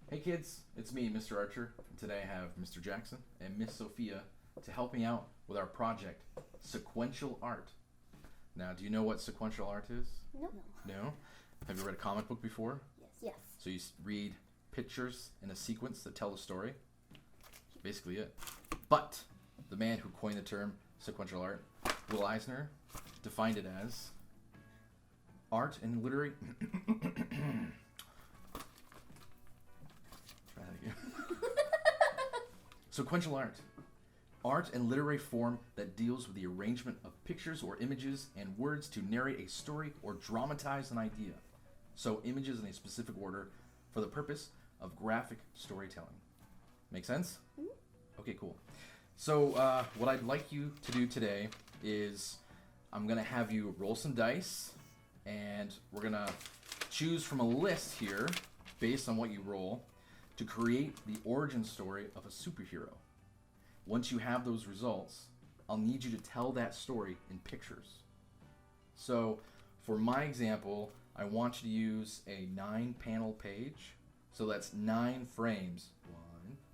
Hey kids, it's me, Mr. Archer. Today I have Mr. Jackson and Miss Sophia to help me out with our project, Sequential Art. Now, do you know what sequential art is? No. No? Have you read a comic book before? Yes. So you read pictures in a sequence that tell the story? That's basically it. But the man who coined the term sequential art, Will Eisner, defined it as art and literary... Try that again. Sequential art. Art and literary form that deals with the arrangement of pictures or images and words to narrate a story or dramatize an idea. So images in a specific order for the purpose of graphic storytelling. Make sense? Mm-hmm. Okay, cool. So what I'd like you to do today is I'm going to have you roll some dice, and we're going to choose from a list here, based on what you roll, to create the origin story of a superhero. Once you have those results, I'll need you to tell that story in pictures. So for my example, I want you to use a 9-panel page. So that's 9 frames. 1,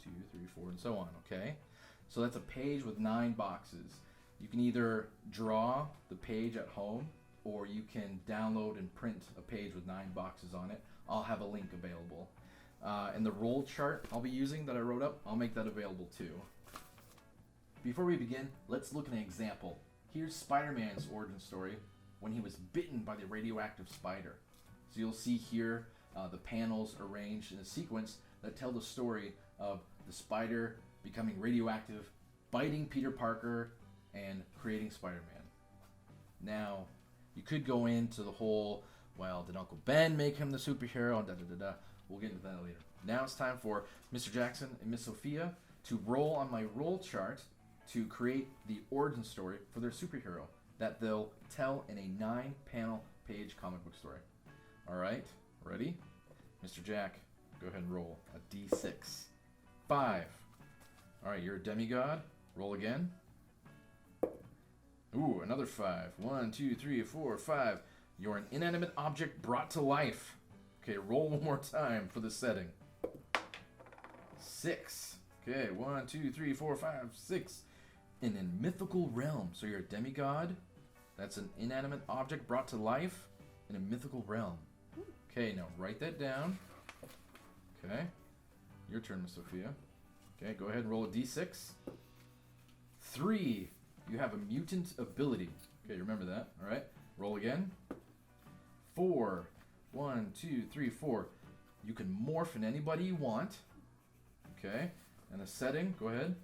2, 3, 4, and so on, okay? So that's a page with 9 boxes. You can either draw the page at home, or you can download and print a page with 9 boxes on it. I'll have a link available. And the roll chart I'll be using that I wrote up, I'll make that available too. Before we begin, let's look at an example. Here's Spider-Man's origin story when he was bitten by the radioactive spider. So you'll see here the panels arranged in a sequence that tell the story of the spider becoming radioactive, biting Peter Parker, and creating Spider-Man. Now, you could go into the whole, well, did Uncle Ben make him the superhero, and da-da-da-da. We'll get into that later. Now it's time for Mr. Jackson and Miss Sophia to roll on my roll chart to create the origin story for their superhero that they'll tell in a 9-panel page comic book story. All right, ready? Mr. Jack, go ahead and roll a D6. 5. All right, you're a demigod. Roll again. Ooh, another 5. 1, 2, 3, 4, 5. You're an inanimate object brought to life. Okay, roll one more time for the setting. 6. Okay, 1, 2, 3, 4, 5, 6. In a mythical realm. So you're a demigod. That's an inanimate object brought to life in a mythical realm. Okay, now write that down. Okay. Your turn, Miss Sophia. Okay, go ahead and roll a d6. 3. You have a mutant ability. Okay, remember that. All right. Roll again. 4. 1, 2, 3, 4. You can morph in anybody you want. Okay. And a setting, go ahead.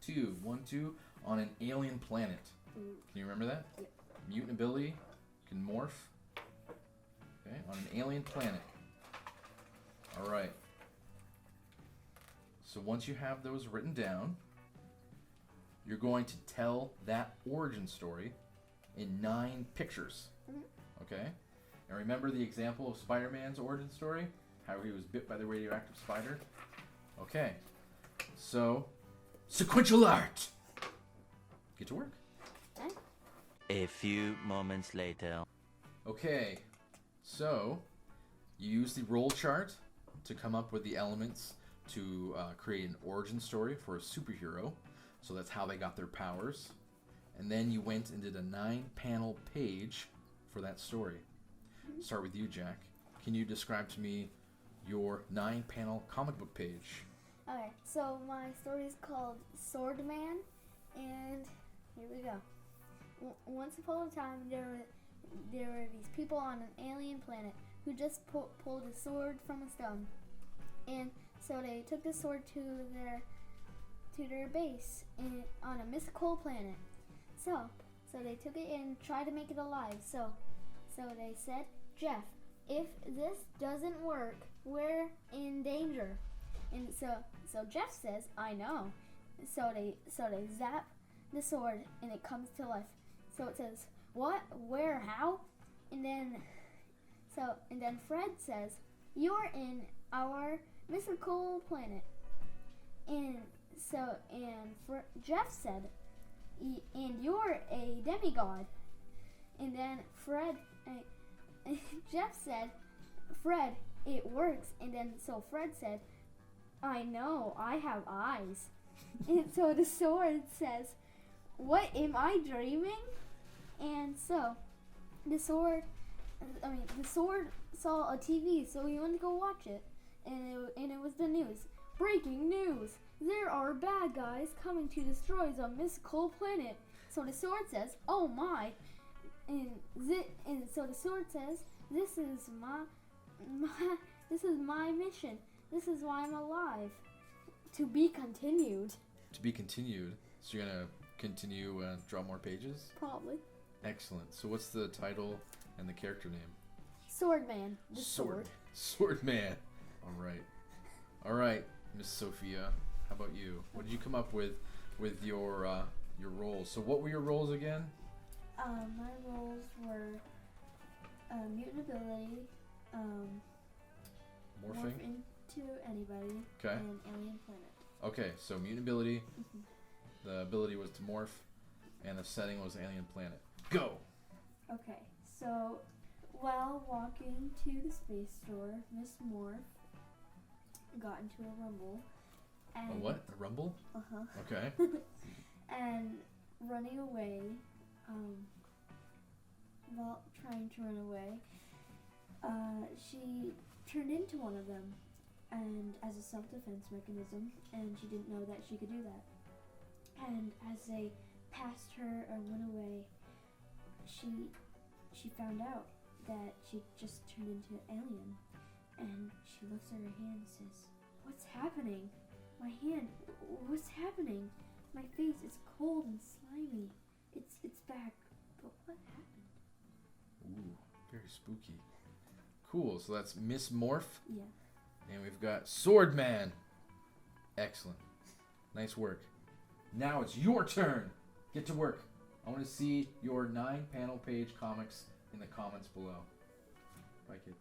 2. 1, 2. On an alien planet. Can you remember that? Yep. Mutant ability. You can morph. Okay. On an alien planet. All right. So once you have those written down, you're going to tell that origin story in 9 pictures. Okay? And remember the example of Spider-Man's origin story? How he was bit by the radioactive spider? Okay. So, sequential art! Get to work. Okay. A few moments later. Okay. So, you use the roll chart to come up with the elements to create an origin story for a superhero. So that's how they got their powers. And then you went and did a 9-panel page for that story. Start with you, Jack. Can you describe to me your 9-panel comic book page? Okay, so my story is called Swordman, and here we go. Once upon a time, there were these people on an alien planet who just pulled a sword from a stone, and so they took the sword to their base on a mystical planet. So they took it and tried to make it alive. So they said, Jeff, if this doesn't work, we're in danger. And so Jeff says, I know. So they zap the sword and it comes to life. So it says, what, where, how? And then Fred says, you're in our mystical planet. And Jeff said, and you're a demigod. And then Jeff said, Fred, it works. And then so Fred said, I know, I have eyes. And so the sword says, what, am I dreaming? And so the sword saw a TV, so he went to go watch it. And it was the news. Breaking news! There are bad guys coming to destroy the mystical planet. So the sword says, oh my. And so the sword says, this is my mission. This is why I'm alive. To be continued. To be continued. So you're gonna continue and draw more pages? Probably. Excellent. So what's the title and the character name? Swordman. The sword. Swordman. All right, Miss Sophia. How about you? What did you come up with your roles? So what were your roles again? My roles were mutant ability, morph Morphing. into anybody, Okay. and alien planet. Okay. So mutant ability. The ability was to morph, and the setting was alien planet. Go. Okay, so while walking to the space store, Miss Morph got into a rumble. And A what? A rumble? Uh-huh. Okay. And running away, while trying to run away, she turned into one of them, and as a self-defense mechanism, and she didn't know that she could do that. And as they passed her or went away, she found out that she just turned into an alien, and she looks at her hand and says, what's happening? My hand, what's happening? My face is cold and slimy. It's back, but what happened? Ooh, very spooky. Cool. So that's Miss Morph, Yeah. and we've got Swordman. Excellent. Nice work. Now it's your turn. Get to work. I want to see your 9-panel page comics in the comments below. Bye, kids.